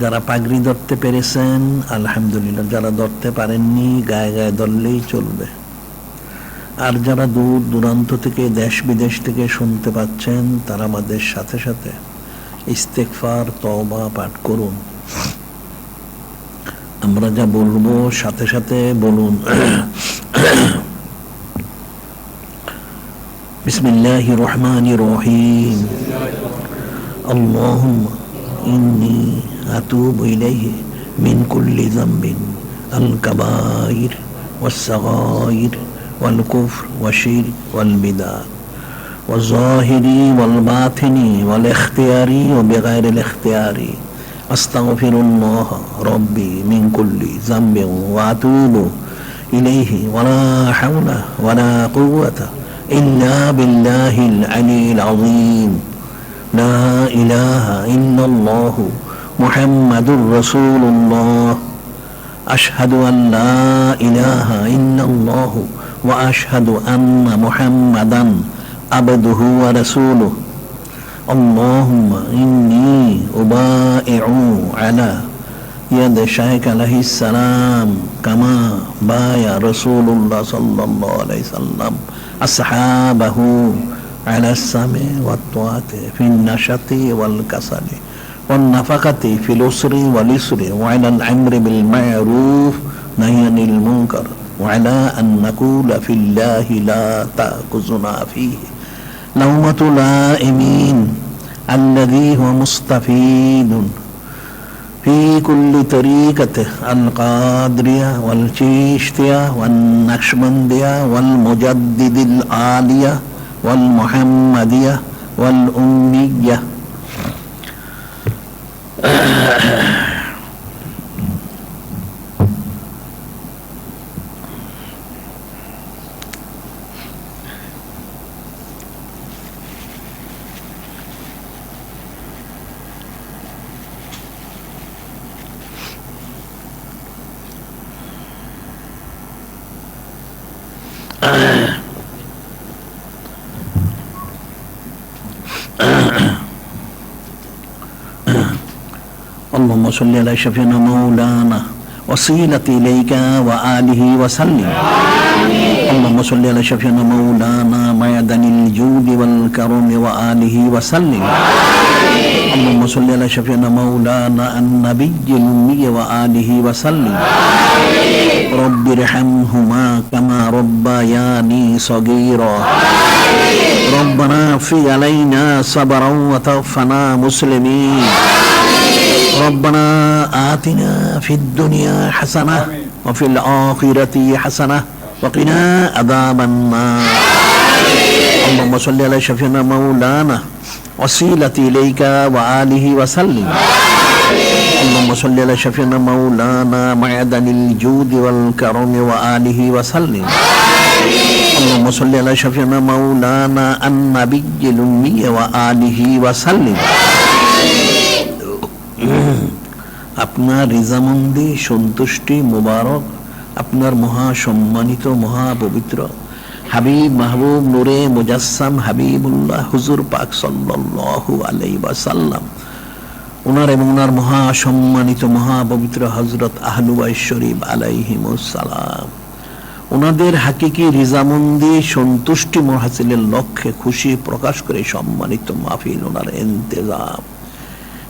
যারা পাগড়ি ধরতে পেরেছেন আলহামদুলিল্লাহ, যারা ধরতে পারেননি গায়ে গায়ে ধরলেই চলবে। আর যারা দূর দূরান্ত থেকে দেশ বিদেশ থেকে শুনতে পাচ্ছেন তারা আমাদের সাথে সাথে ইস্তেগফার তওবা পাঠ করুন। আমরা যা বলবো সাথে সাথে বলুন। বিসমিল্লাহির রহমানির রহিম। আল্লাহুম্মা ইন্নী আতুবু ইলাইহি মিন কুল্লি যামবিন আল কাবাইর ওয়াস সাগাইর ওয়াল কুফর ওয়াশ শিরক ওয়াল বিদআহ ওয়াল যাহিরি ওয়াল বাতিনি ওয়াল ইখতিয়ারি ওয়া বিগাইরিল ইখতিয়ারি আস্তাগফিরুল্লাহ রাব্বি মিন কুল্লি যামবিন ওয়া আতুবু ইলাইহি ওয়ালা হাওলা ওয়ালা কুওয়াতা ইল্লা বিল্লাহিল আলিয়্যিল আযীম। লা ইলাহা ইল্লাল্লাহু মুহাম্মাদুর রাসূলুল্লাহ। আশহাদু আন লা ইলাহা ইল্লাল্লাহু ওয়া আশহাদু আন্না মুহাম্মাদান আবদুহু ওয়া রাসূলুহু। আল্লাহুম্মা ইন্নী উবাইউ আলা ইয়াদ শাইখ আলাইহিস সালাম কামা বায়া রাসূলুল্লাহ সাল্লাল্লাহু আলাইহি সাল্লাম আসহাবাহু আলা সামি ওয়াত তাআতি ফিন নাশাতি ওয়াল কাসালি ওয়ান নাফাকাতি ফিল উসরি ওয়াল ইসরি ওয়া আলাল আমরি বিল মা'রুফ নাহয়িল মুনকার ওয়া আলা আন নাকুলা ফিল্লাহি লা তাকুজুনা ফীহি লাউমাতুল লাইমিন আল্লাযী হুয়া মুস্তাফীদুন ফি কুল্লি তরিকাতি আল কাদরিয়া ওয়াল চিশতিয়া ওয়ান নকশবন্দিয়া ওয়াল মুজাদ্দিদিল আলিয়া ওয়াল মুহাম্মাদিয়া ওয়াল উম্মিয়া। اللهم صل على شفيعنا مولانا وسيلتي إليك وآله وسلم. اللهم صل على شفيعنا مولانا معدن الجود والكرم وآله وسلم. اللهم صل على شفيعنا مولانا النبي الأمي وآله وسلم. رب ارحمهما كما ربياني صغيرا. ربنا اغفر علينا صبرا وتوفنا مسلمين. ربنا آتنا في الدنيا حسنة وفي الآخرة حسنة وقنا عذاب النار. اللهم صل على شفيعنا مولانا وسيلتي إليك وآله وسلم. اللهم صل على شفيعنا مولانا معدن الجود والكرم وآله وسلم. اللهم صل على شفيعنا مولانا النبي الأمي وآله وسلم. আপনার রিজামন্দি সন্তুষ্টি মুবারক আপনার মহা সম্মানিত মহা পবিত্র হাবিব মাহবুব নূরে মুজাসসাম হাবিবুল্লাহ হুজুর পাক সাল্লাল্লাহু আলাইহি ওয়াসাল্লাম ওনার এবং ওনার মহা সম্মানিত মহা পবিত্র হযরত আহলু বাইত শরীফ আলাইহিমুস সালাম ওনাদের হাকিকি রিজামন্দি সন্তুষ্টি হাসিলের লক্ষ্যে খুশি প্রকাশ করে সম্মানিত মাহফিল ওনার ইন্তেজাম।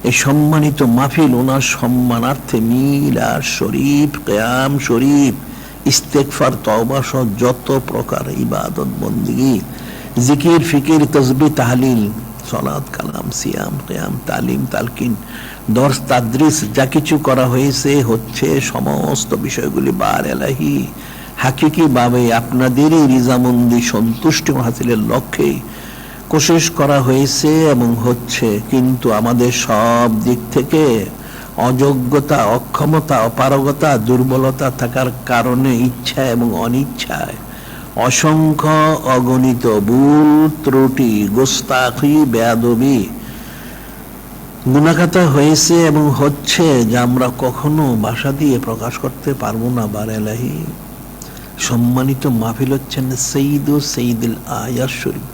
এই সম্মানিত মাহফিল ওনার সম্মানার্থে মিলাদ শরীফ, কিয়াম শরীফ, ইস্তেগফার, তওবা সহ যত প্রকার ইবাদত বন্দেগী, জিকির, ফিকির, তাসবিহ, তাহলিল, সালাত, কালাম, সিয়াম, কিয়াম, তালিম, তালকিন, দর্স, তাদরিস যা কিছু করা হয়েছে হচ্ছে সমস্ত বিষয়গুলি বার এলাহি হাকিকি ভাবে আপনাদেরই রিজামন্দি সন্তুষ্টি হাসিলের লক্ষ্যে কোশিশ করা হয়েছে এবং হচ্ছে। কিন্তু আমাদের সব দিক থেকে অযোগ্যতা, অক্ষমতা, অপারগতা, দুর্বলতা থাকার কারণে ইচ্ছা এবং অনিচ্ছায় অসংখ্য অগণিত ভুল ত্রুটি, গোস্তাখি, বেয়াদবি, গুনাহগাতা হয়েছে এবং হচ্ছে যা আমরা কখনো ভাষা দিয়ে প্রকাশ করতে পারবো না। বারেলাহি সম্মানিত মাহফিল হচ্ছেন সৈয়দুল আয়াত শরীফ।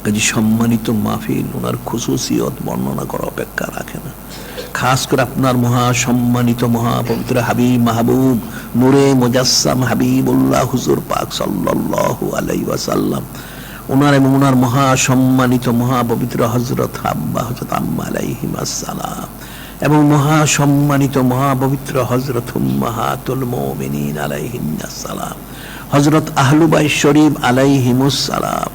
কাজী সম্মানিত মাহফিল ওনার খুসুসিয়ত বর্ণনা করা অপেক্ষা রাখে না। খাস করে আপনার মহাসম্মানিত মহাপবিত্র হাবিব মাহবুব নূরে মুজাসসাম হাবিবুল্লাহ হুজুর পাক সাল্লাল্লাহু আলাইহি ওয়াসাল্লাম, ওনার এবং ওনার মহাসম্মানিত মহাপবিত্র হযরত আব্বা হযরত আম্মা আলাইহিম আসসালাম এবং মহাসম্মানিত মহাপবিত্র হযরত উম্মাহাতুল মুমিনিন আলাইহিম আসসালাম, হযরত আহলু বাইত শরীফ আলাইহিমুস সালাম,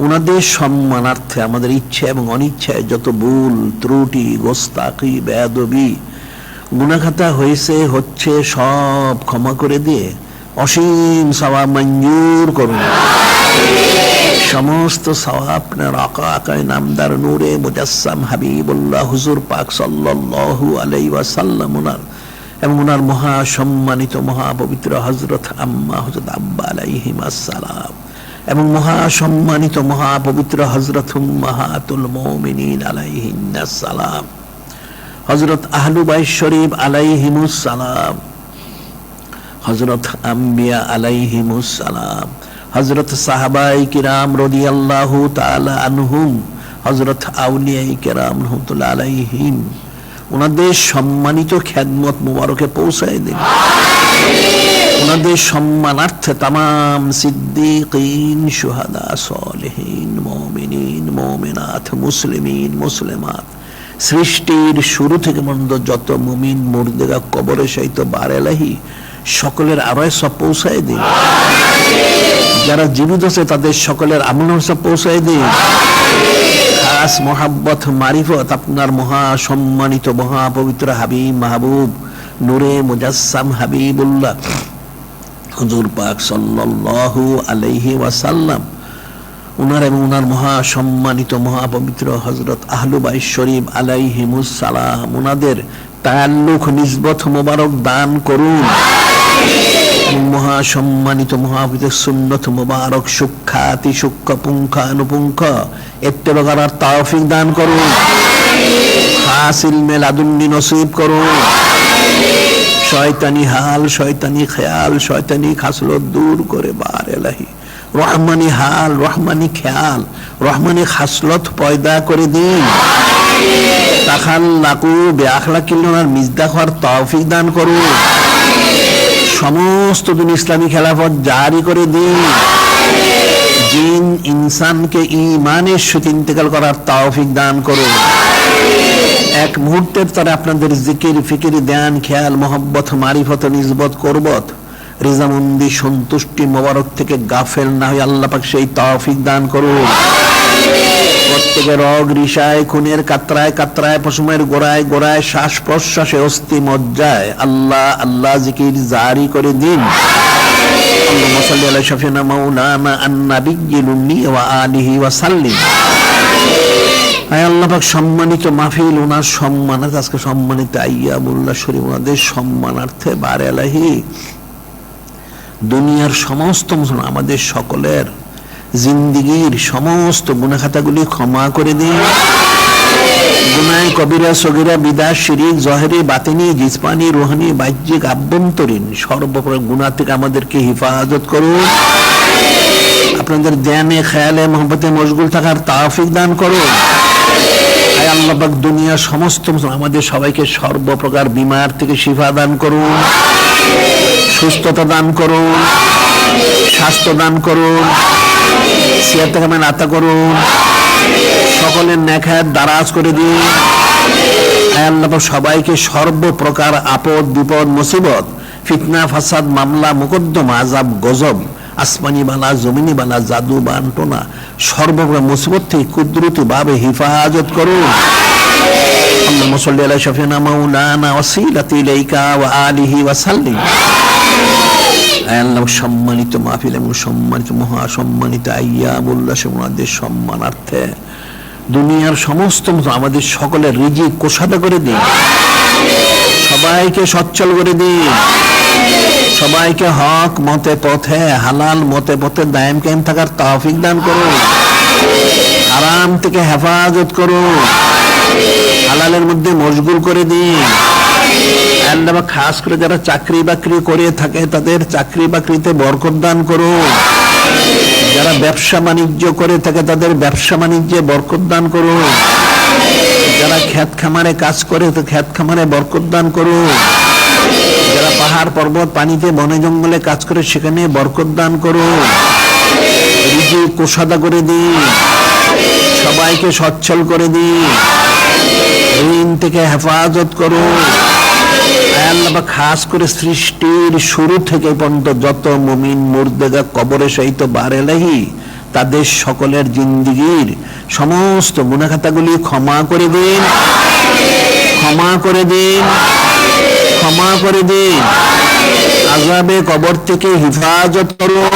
ওনাদের সম্মানার্থে আমাদের ইচ্ছা এবং অনিচ্ছায় যত ভুল ত্রুটি গোস্তাকি বেয়াদবি গুনাহখাতা হয়েছে হচ্ছে সব ক্ষমা করে দিয়ে অসীম সওয়াব মঞ্জুর করুন। সমস্ত সওয়াব আপনার আকা আকায় নামদার নূরে মুজাসসাম হাবিবুল্লাহ হুজুর পাক সাল্লাল্লাহু আলাইহি ওয়াসাল্লাম ওনার এবং ওনার মহাসম্মানিত মহাপবিত্র হযরত আম্মা হযরত আব্বা আলাইহিম আসসালাম এবং মহাসম্মানিত মহাপবিত্র হযরত উম্মাহাতুল মুমিনিন আলাইহিন আসসালাম, হযরত আহলু বাইত শরীফ আলাইহিমুস সালাম, হযরত আম্বিয়া আলাইহিমুস সালাম, হযরত সাহাবায়ে কিরাম রাদিয়াল্লাহু তাআলা আনহুম, হযরত আউলিয়ায়ে কিরাম রাহমাতুল্লাহ আলাইহিম, ওনাদের সম্মানিত খেদমত মুবারকে পৌঁছায় দিন। ওনাদের সম্মানার্থে তামাম সিদ্দিকিন শুহাদা সালেহিন মুমিনিন মুমিনাত মুসলিমিন মুসলিমাত সৃষ্টির শুরু থেকে মন্দ যত মুমিন মুর্দেগা কবরে সহিত বারেলাহি সকলের আরয় সব পৌঁছায় দিন। যারা জীবিত আছে তাদের সকলের আমল সব পৌঁছায় দিন। খাস মোহাব্বত মারিফত আপনার মহাসম্মানিত মহাপবিত্র হাবিব মাহবুব নূরে মুজাসসাম হাবিবুল্লাহ হুজুর পাক সাল্লাল্লাহু আলাইহি ওয়াসাল্লাম, ওনার এবং ওনার মহাসম্মানিত মহাপবিত্র হযরত আহলু বাইত শরীফ আলাইহিমুস সালাম, ওনাদের তাআল্লুক নিসবত মোবারক দান করুন। মহাসম্মানিত মহাপবিত্র সুন্নত মোবারক সুখ্যাতি সূক্ষ্ম পুঙ্খানুপুঙ্খ ইত্তেবা করার তৌফিক দান করুন। খাস ইলমে লাদুন্নি নসিব করুন। শয়তানি হাল শয়তানি খেয়াল শয়তানি খাসলত দূর করে বার এলাহি রহমানি হাল রহমানি খেয়াল রহমানি খাসলত পয়দা করে দিন। তাখাল্লাকু বিআখলাকিল মিজদাক হওয়ার তৌফিক দান করুন। সমস্ত দিন ইসলামী খেলাফত জারি করে দিন। জিন ইনসানকে ঈমানের সাথে ইন্তেকাল করার তৌফিক দান করুন। এক মুহূর্তের তারা আপনাদের জিকির ফিকির ধ্যান খেয়াল মোহাব্বত মারিফত নিসবত করবত রিজামন্দি সন্তুষ্টি মোবারক থেকে গাফেল না হয়ে আল্লাহ পাক সেই তৌফিক দান করুন। প্রত্যেকের রগ রিসায় খুনের কাতরায় কাতরায় পশমের গোড়ায় গোড়ায় শ্বাস প্রশ্বাসে অস্থি মজ্জায় আল্লাহ আল্লাহ জিকির জারি করে দিন। আল্লাহুম্মা সাল্লি আলা শাফিনা মাওলানা আন-নাবিয়্যিল উম্মি ওয়া আলিহি ওয়া সাল্লিম। আয় আল্লাহ পাক সম্মানিত মাহফিল ওনার সম্মানার্থে আজকে সম্মানিত আইয়ামুল্লাহ শরীফ ওনাদের সম্মানার্থে বারে আলাহি দুনিয়ার সমস্ত মুসলমান আমাদের সকলের জিন্দিগির সমস্ত গুনাহ খাতাগুলি ক্ষমা করে দিন। গুনাহ কবিরা সগীরা বিদআত শিরক জাহেরি বাতিনি জিসমানি রূহানি বাহ্যিক আভ্যন্তরীণ সর্বপ্রকার গুনাহ থেকে আমাদেরকে হেফাজত করুন। আপনাদের ধ্যানে খেয়ালে মোহব্বতে মশগুল থাকার তৌফিক দান করুন। আয় আল্লাহ পাক দুনিয়ার সমস্ত আমাদের সবাইকে সর্বপ্রকার বিমার থেকে শিফা দান করুন, সুস্থতা দান করুন, স্বাস্থ্য দান করুন, সিয়াত কামান আতা করুন, সকলের নেখায়াত দারাজ করে দিন। আয় আল্লাহ পাক সবাইকে সর্বপ্রকার আপদ বিপদ মুসিবত ফিতনা ফাসাদ মামলা মুকদ্দমা আযাব গজব আসমানি বালা জমিনি বালা জাদু বান্টনা সর্বপ্রকার মুসিবত থেকে কুদরতি ভাবে হেফাজত করুন। আল্লাহুম্মা সাল্লি আলা শাফিনা মাওলানা ওয়াসিলাতি ইলাইকা ওয়া আলিহি ওয়া সাল্লিম। আয় আল্লাহ সম্মানিত মাহফিল এবং সম্মানিত মহাসম্মানিত আইয়ামুল্লাহ ওনাদের সম্মানার্থে দুনিয়ার সমস্ত আমাদের সকলের রিজিক কোষাদা করে দিন। সবাইকে সচ্ছল করে দিন। সবাইকে হক মতে পথে হালাল মতে পথে দায়েম কায়েম থাকার তৌফিক দান করুন। হারাম থেকে হেফাজত করুন। হালালের মধ্যে মশগুল করে দিন। আল্লাহ খাস করে যারা চাকরি বাকরি করে থাকে তাদের চাকরি বাকরিতে বরকত দান করুন। যারা ব্যবসা বাণিজ্য করে থাকে তাদের ব্যবসা বাণিজ্যে বরকত দান করুন। যারা যারা ক্ষেত খামারে কাজ করে তো ক্ষেত খামারে বরকত দান করুন, যারা পাহাড় পর্বত পানিতে বনে জঙ্গলে কাজ করে সেখানে বরকত দান করুন, রিজিক কোষাদা করে দিন, সবাইকে সচ্ছল করে দিন, ঋণ থেকে হেফাজত করুন। আল্লাহ খাস করে সৃষ্টির শুরু থেকে পর্যন্ত যত মুমিন মুর্দেগা কবরে সহিত বারেলাহি তাদের সকলের জিন্দিগির সমস্ত গুনাহ খাতাগুলি ক্ষমা করে দিন, ক্ষমা করে দিন, ক্ষমা করে দিন। আযাবে কবর থেকে হিফাজত করুন,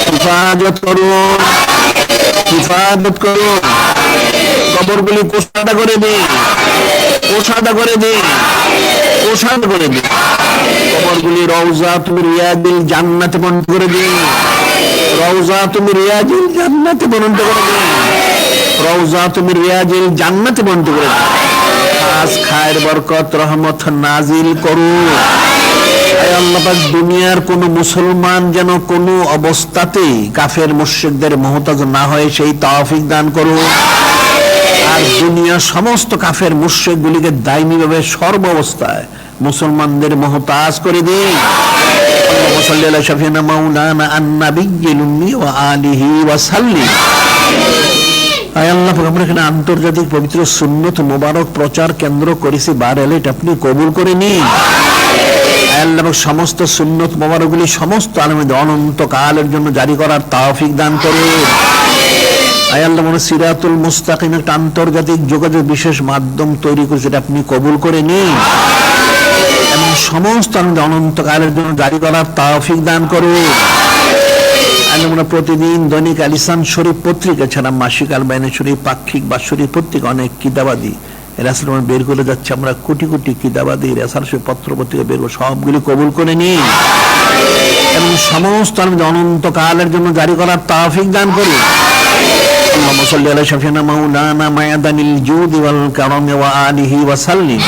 হিফাজত করুন, হিফাজত করুন। কবরগুলি কোষাদা করে দিন, কোষাদা করে দিন, কোষাদা করে দিন। কবরগুলি রওজাতুল রিয়াদিল জান্নাতে পরিণত করে দিন, রওজাতুল রিয়াদিল জান্নাতে পরিণত করে দিন, রওজাতুল রিয়াদিল জান্নাতে পরিণত করে দিন। খাস খায়ের বরকত রহমত নাজিল করুন। আল্লাহ পাক দুনিয়ার কোন মুসলমান যেন কোন অবস্থাতেই কাফের মুশরিকদের মুহতাজ না হয় সেই তৌফিক দান করুন। আর দুনিয়ার সমস্ত কাফের মুশরিক গুলিকে দায়মি ভাবে সর্ব অবস্থায় মুসলমানদের মুহতাজ করে দিন। আল্লাহুম্মা সাল্লি আলা শাফিনা মাওলানা আন-নাবিয়্যিল উম্মি ওয়া আলিহি ওয়া সাল্লিম। আয় আল্লাহ পাক, আমরা এখানে আন্তর্জাতিক পবিত্র সুন্নত মোবারক প্রচার কেন্দ্র করেছি বারেলে, এটা আপনি কবুল করে নিন। আল্লাহ পাক সমস্ত সুন্নত মোবারকগুলি সমস্ত আলেমদের অনন্ত কালের জন্য জারি করার তৌফিক দান করুন। আয় আল্লাহ, মনে সিরাতুল মুস্তাকিম একটা আন্তর্জাতিক যোগাযোগ বিশেষ মাধ্যম তৈরি করেছে, এটা আপনি কবুল করে নিন এবং সমস্ত আলেমদের অনন্ত কালের জন্য জারি করার তৌফিক দান করুন। আমরা প্রতিদিন দৈনিক আলিসান শরীফ পত্রিকা ছাড়া মাসিক আল বাইন শরীফ, পাক্ষিক বাৎসরিক পত্রিকা, অনেক কিতাবাদি রাসূল বের করে যাচ্ছে। আমরা কোটি কোটি কিতাবাদি রাসূল পত্র পত্রিকা বের করে সবগুলি কবুল করে নিই এবং সমস্ত অনন্ত কালের জন্য জারি করার তৌফিক দান করুন। আল্লাহুম্মা সাল্লি আলা শাফিনা মাওলানা মায়াদানিল জুদি ওয়াল কারামি ওয়া আলিহি ওয়া সাল্লিম।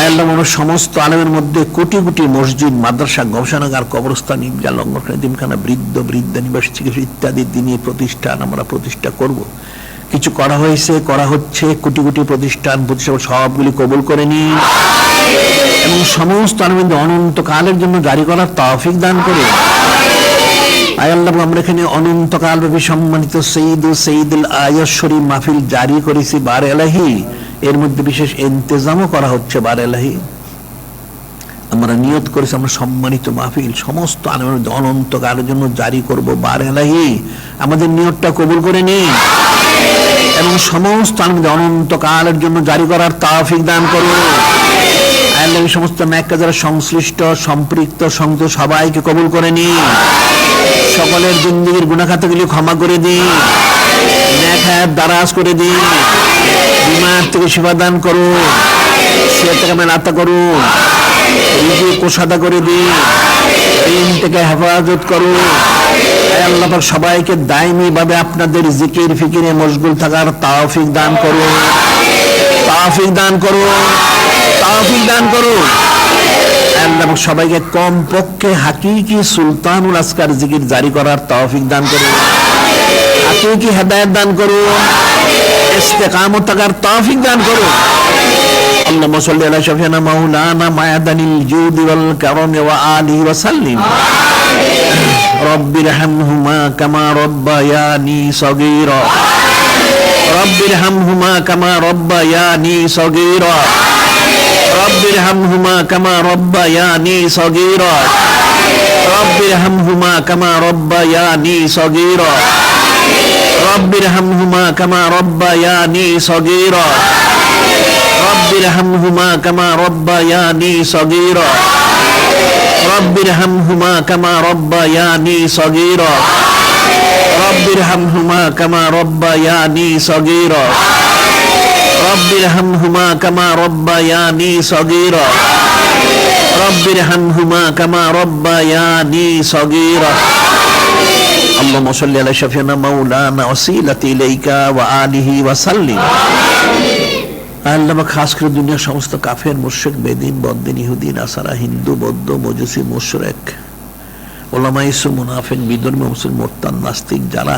আল্লাহ, সমস্ত আলেমের মধ্যে কোটি কোটি মসজিদ, মাদ্রাসা, গবেষণাগার, কবরস্থান, ঈদগাহ, লঙ্গরখানা, এতিমখানা, বৃদ্ধ বৃদ্ধা নিবাস, চিকিৎসা ইত্যাদি দিনী প্রতিষ্ঠান আমরা প্রতিষ্ঠা করব। কিছু করা হয়েছে, করা হচ্ছে, কোটি কোটি প্রতিষ্ঠান সবগুলি কবুল করে নিন এবং সমস্ত আলেমদের অনন্ত কালের জন্য জারি করার তৌফিক দান করুন। আয় আল্লাহ, আমরা এখানে অনন্তকাল ব্যাপী সম্মানিত সঈদুল আয়াত শরীফ মাহফিল জারি করেছি বারেলাহি, এর মধ্যে বিশেষ ইন্তজামও করা হচ্ছে বারেলাহি। আমরা নিয়ত করেছি আমরা সম্মানিত মাহফিল সমস্ত আলেমের অনন্তকালের জন্য জারি করব বারেলাহি। আমাদের নিয়তটা কবুল করে নিন এবং সমস্ত আলেমের অনন্তকালের জন্য জারি করার তৌফিক দান করুন। আল্লাহ, সমস্ত নেক যারা সংশ্লিষ্ট সম্পৃক্ত সংযুক্ত সবাইকে কবুল করে নিন, সকলের জিন্দেগির গুনাহ খাতাগুলি ক্ষমা করে দিন, নেক হায়াত দারাজ করে দিন, বিমার থেকে শিফা দান করুন, সেহত থেকে আতা করুন, রিজিক কোষাদা করে দিন, ঋণ থেকে হেফাজত করুন। আল্লাহ পাক সবাইকে দায়মি ভাবে আপনাদের জিকির ফিকিরে মশগুল থাকার তৌফিক দান করুন, তৌফিক দান করুন, তৌফিক দান করুন। আল্লাহ পাক সবাইকে কম পক্ষে হাকিকি সুলতানুল আসকার জিকির জারি করার তৌফিক দান করুন, হাকিকি হেদায়েত দান করুন, ইস্তেকামত থাকার তৌফিক দান করুন। আল্লাহুম্মা সাল্লি আলা শাফিনা মাওলানা মায়াদানিল জুদি ওয়াল কারামি ওয়া আলিহি ওয়া সাল্লিম। রব্বিরহামহুমা কামা রব্বায়ানি সগীরা, রব্বিরহামহুমা কামা রব্বায়ানি সগীরা, রব্বিরহামহুমা কামা রব্বায়ানি সগীরা, রব্বিরহামহুমা কামা রব্বায়ানি সগীরা, রব্বিরহামহুমা কামা রব্বায়ানি সগীরা, রব্বিরহামহুমা কামা রব্বায়ানি সগীরা, রব্বিরহামহুমা কামা রব্বায়ানি সগীরা, রব্বিরহামহুমা কামা রব্বায়ানি সগীরা, রব্বিরহামহুমা কামা রব্বায়ানি সগীরা, রব্বিরহামহুমা কামা রব্বায়ানি সগীরা। আল্লাহুম্মা সাল্লি আলা শাফিনা মাওলানা ওয়াসিলাতি ইলাইকা ওয়া আলিহি ওয়া সাল্লিম। আল্লাহ খাস করে দুনিয়ার সমস্ত কাফের মুশরিক বেদিন বদ্দিন ইহুদি নাসারা হিন্দু বৌদ্ধ মজুসি মুশরিক ওলামা ইসু মুনাফিক বিধর্মী মুসলিম মোরতাদ নাস্তিক যারা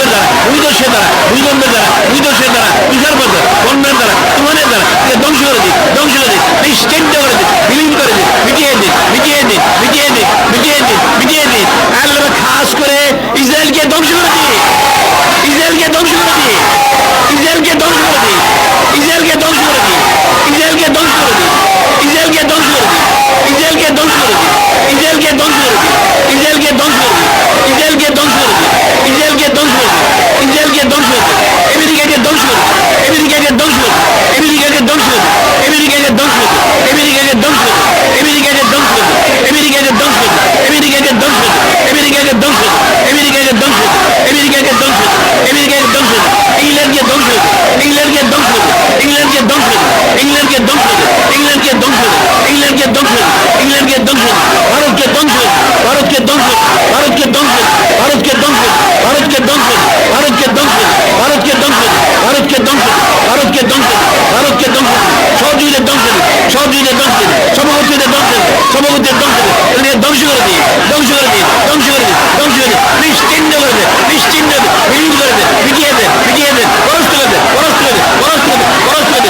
সভাপতিদের ধ্বংস করে দিই, সভাপতিদের ধ্বংস করে দিই, সভাপতিদের ধ্বংস করে দিই, এদেরকে ধ্বংস করে দিই, ধ্বংস করে দিই, ধ্বংস করে দিই, ধ্বংস করে দিই, নিশ্চিহ্ন করে দে, নিশ্চিহ্ন বিলীন করে দে, মিটিয়ে দে, মিটিয়ে দে, পরস্ত করে দে, পরস্ত করে দে, পরস্ত করে দে, পরস্ত করে দে,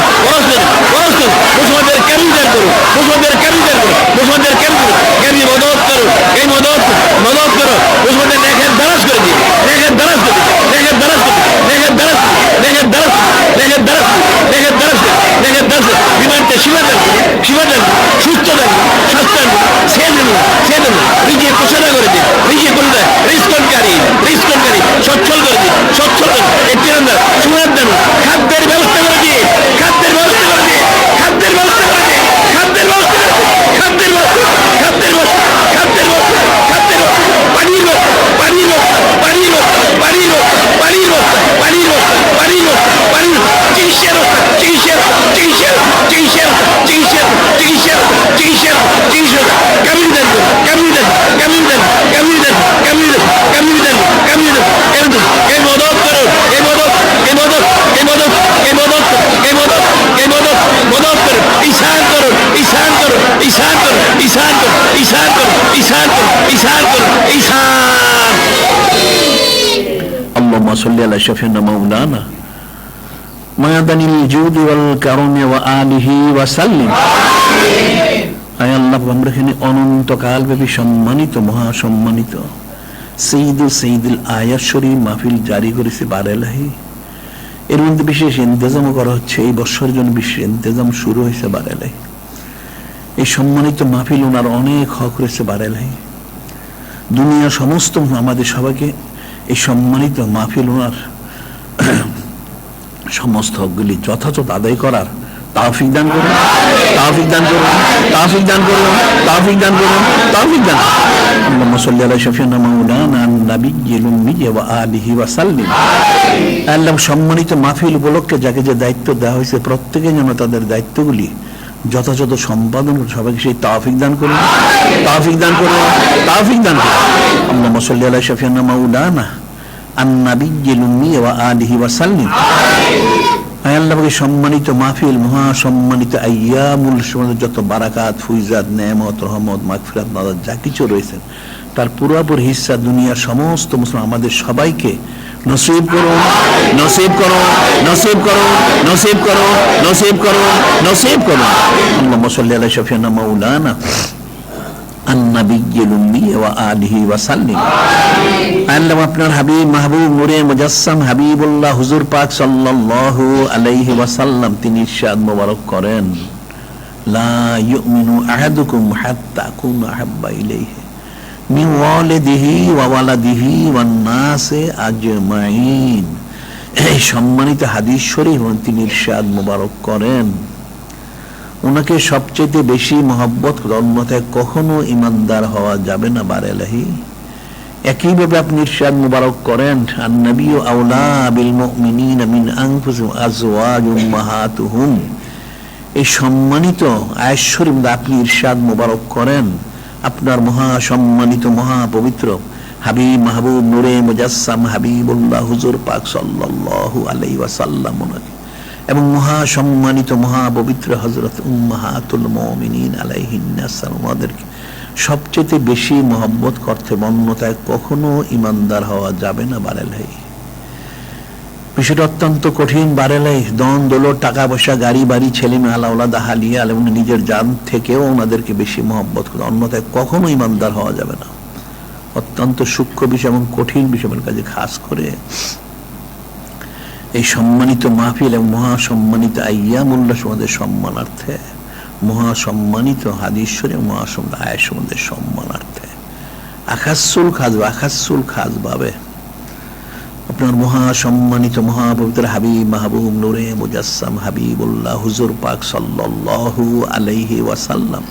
পরস্ত করে দে, পরস্ত করে দে। মুসলমানদের ক্যাবিনেট করো, মুসলমানদের ক্যাবিনেট করো, মুসলমানদের ক্যাবিনেট ক্যাবিনেট মদত করো, এই মদত মদত করো, মুসলমানদের লেখের দ্বারাজ করে দিই, লেখের দ্বারাজ করে দিই, লেখের দ্বারাজ করে দিই, লেখের দ্বারাজ লেখের দ্বারাজ লেখের দ্বারাজ লেখের দ্বারাজ লেখের দ্বারাজ বিমানকে শিবা দেন, শিবা দেন, সুস্থ দেন, স্বাস্থ্য দেন, সে দেন, সে দেন, নিজে ঘোষণা করে দিন, নিজে করে দেয়, রিস্কনকারী, রিস্কনকারী, সচ্ছল করে দিন, সচ্ছল দেন, একটি রান্না, সুনার দেন, খাদ্যের ব্যবস্থা করে দিন, খাদ্যের ব্যবস্থা করে দিন, খাদ্যের ব্যবস্থা করে দিন, খাদ্যের ব্যবস্থা, খাদ্যের ব্যবস্থা, খাদ্যের ব্যবস্থা, খাদ্যের ব্যবস্থা, খাদ্যের ব্যবস্থা, পানির ব্যবস্থা, পানির ব্যবস্থা, পানির ব্যবস্থা, পানির ব্যবস্থা, পানির ব্যবস্থা, পানির ব্যবস্থা, পানির ব্যবস্থা, পানির চিকিৎসার ব্যবস্থা, চিকিৎসার, চিকিৎসার, চিকিৎসার, চিকিৎসার, চিকিৎসার, চিকিৎসার, চিকিৎসার, কামিল দেন, কামিল দেন, কামিল দেন, কামিল দেন, কামিল দেন, কামিল দেন, কামিল দেন, এই মদত করুন, এই মদত, এই মদত, এই মদত, এই মদত, এই মদত, এই মদত, মদত করুন, ঈশান করুন, ঈশান করুন, ঈশান করুন, ঈশান করুন, ঈশান করুন, ঈশান করুন, ঈশান করুন, ঈশান। আল্লাহুম্মা সাল্লি আলা শাফিনা মাওলানা মায়াদানিল জুদি ওয়াল কারমি ওয়া আলিহি ওয়া সাল্লিম। আয় আল্লাহ, আমরা এখানে অনন্তকাল ব্যাপী সম্মানিত, মহাসম্মানিত সঈদুল আয়াত শরীফ মাহফিল জারি করেছে বারেলাহি। এর মধ্যে বিশেষ ইন্তজামও করা হচ্ছে, এই বছরের জন্য বিশেষ ইন্তজাম শুরু হয়েছে বারেলাহি। এই সম্মানিত মাহফিল ওনার অনেক হক রয়েছে বারেলাহি। দুনিয়া সমস্ত আমাদের সবাইকে এই সম্মানিত মাহফিল ওনার সমস্ত হকগুলি যথাযথ আদায় করার তাওফিক দান করুন, তাওফিক দান করুন, তাওফিক দান করুন, তাওফিক দান করুন, তাওফিক দান। আল্লাহুম্মা সাল্লি আলা শাফিনা মাওলানা নাবিয়্যিল উম্মি ওয়া আলিহি ওয়া সাল্লিম। আল্লাহ, সম্মানিত মাহফিল উপলক্ষে যাকে যে দায়িত্ব দেওয়া হয়েছে প্রত্যেকে যেন তাদের দায়িত্বগুলি যথাযথ সম্পাদন করে সবাইকে সেই তাওফিক দান করুন, তাওফিক দান করুন, তাওফিক দান করুন। আল্লাহুম্মা সাল্লি আলা শাফিনা মাওলানা নাবিয়্যিল উম্মি ওয়া আলিহি ওয়া সাল্লিম। আয় আল্লাহ, সম্মানিত মাহফিল, মহা সম্মানিত আইয়ামুল যত বারাকাত, ফুইজাত, নেয়ামত, রহমত, মাগফিরাত, নাজাত যা কিছু রয়েছে তার পুরোপুরি হিস্সা দুনিয়ার সমস্ত মুসলমান আমাদের সবাইকে নসিব করুন, নসিব করুন, নসিব করুন, নসিব করুন, নসিব করুন, নসিব করুন। আল্লাহুম্মা সাল্লি আলা শাফিনা মাওলানা النبي الأمي وآله وسلم. আল্লাহ, আপনার হাবিব মাহবুব নূরে মুজাসসাম হাবিবুল্লাহ হুজুর পাক সাল্লাল্লাহু আলাইহি ওয়াসাল্লাম তিনি ইরশাদ মোবারক করেন, লা ইউমিনু আহাদুকুম হাত্তা আকুনা আহাব্বা ইলাইহি মিন ওয়ালিদিহি ওয়া ওয়ালাদিহি ওয়ান নাসি আজমাইন। এই সম্মানিত হাদিস শরীফ তিনি ইরশাদ মোবারক করেন, ওনাকে সবচেয়ে বেশি মহব্বত অন্যথায় কখনো ইমানদার হওয়া যাবে না বারেলাহি। একইভাবে আপনি ইরশাদ মুবারক করেন, আন-নাবিয়্যু আওলা বিল মুমিনিনা মিন আনফুসিহিম আজওয়াজু উম্মাহাতুহুম। এই সম্মানিত আয়াত শরীফ আপনি ইরশাদ মুবারক করেন, আপনার মহা সম্মানিত মহা পবিত্র হাবিব মাহবুব নূরে মুজাসসাম হাবিবুল্লাহ হুজুর পাক সাল্লাল্লাহু আলাইহি ওয়াসাল্লাম ওনাকে এবং মহা সম্মানিত মহা পবিত্র হযরত উম্মাহাতুল মুমিনিন আলাইহিন্নাস ওনাদেরকে সবচেয়ে বেশি মহব্বত করতে অন্যথায় কখনো ইমানদার হওয়া যাবে না বারেলাই। বিষয়টা অত্যন্ত কঠিন বারেলাই। দন দৌলত, টাকা পয়সা, গাড়ি বাড়ি, ছেলে মেয়ে, আলাউলাদ, হালিয়া এবং নিজের জান থেকেও ওনাদেরকে বেশি মহব্বত করে অন্যথায় কখনো ইমানদার হওয়া যাবে না। অত্যন্ত সূক্ষ্ম বিষয় এবং কঠিন বিষয়ের কাজে খাস করে এই সম্মানিত মাহফিল এবং মহা সম্মানিত আইয়ামুল্লাহ আমাদের সম্মানার্থে, মহা সম্মানিত হাদিস শরীফ মহা সম্মানিত আয়াত আমাদের সম্মানার্থে আখাসুল খাস ভাবে আপনার মহা সম্মানিত মহা পবিত্র হাবিব মাহবুব নূরে মুজাসসাম হাবিবুল্লাহ হুজুর পাক সাল্লাল্লাহু আলাইহি ওয়াসাল্লাম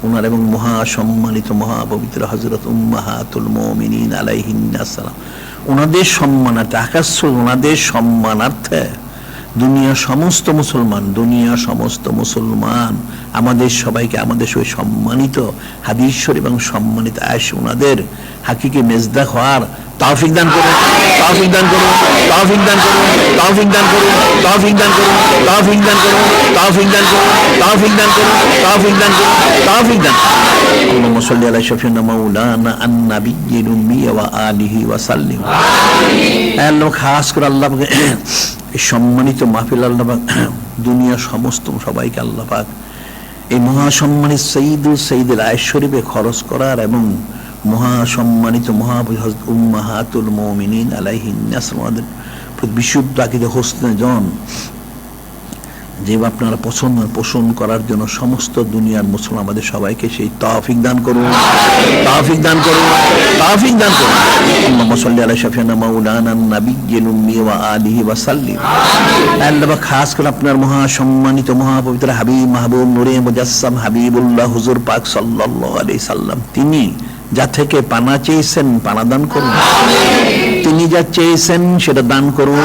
ওনার এবং মহা সম্মানিত মহা পবিত্র হযরত উম্মাহাতুল মুমিনিন আলাইহিন্নাস সালাম ওনাদের সম্মানার্থে আকাশুল ওনাদের সম্মানার্থে দুনিয়া সমস্ত মুসলমান আমাদের সবাইকে আমাদের সবাই সম্মানিত হাদিস শরীফ এবং সম্মানিত আয়েশা ওনাদের হাকিকি মেজদাক হওয়ার তৌফিক দান করুন, তৌফিক দান করুন, তৌফিক দান করুন, তৌফিক দান করুন, তৌফিক দান করুন, তৌফিক দান করুন, তৌফিক দান করুন, তৌফিক দান করুন, তৌফিক দান করুন, তৌফিক দান। আল্লাহুম্মা সাল্লি আলা শাফিনা মাওলানা আন-নাবিয়্যিল উম্মি ওয়া আলিহি ওয়া সাল্লিম। আল্লাহ খাস করে আল্লাহ পাক এই সম্মানিত মাহফিল আল্লাহ পাক দুনিয়ার সমস্ত সবাইকে আল্লাহ পাক এই মহাসম্মানিত সঈদুল আয়েশ শরীফে খরচ করার এবং মহাসম্মানিত মহাবৃহৎ উম্মাহাতুল মুমিনিন আলাইহিন্নাস আমাদের বিশুদ্ধ আকীদা হোসনে জন যে আপনারা পোষণ করার জন্য সমস্ত দুনিয়ার মুসলমান আমাদের সবাইকে সেই তৌফিক দান করুন, তৌফিক দান করুন, তৌফিক দান করুন। আল্লাহুম্মা সাল্লি আলা শাফিনা মাওলানা নাবিয়্যিল উম্মি ওয়া আলিহি ওয়া সাল্লিম। আল্লাহ খাস করে আপনার মহাসম্মানিত মহাপবিত্র হাবিব মাহবুব নূরে মুজাসসাম হাবিবুল্লাহ হুজুর পাক সাল্লাল্লাহু আলাইহি সাল্লাম তিনি যা থেকে পানা চেয়েছেন পানা দান করুন, তিনি যা চেয়েছেন সেটা দান করুন।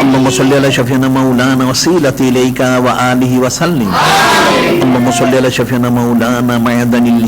আল্লাহুম্মা সাল্লি আলা শাফিনা মাওলানা ওয়াসিলাতি ইলাইকা ওয়া আলিহি ওয়া সাল্লিম। আল্লাহুম্মা সাল্লি আলা শাফিনা মাওলানা মায়াদানিল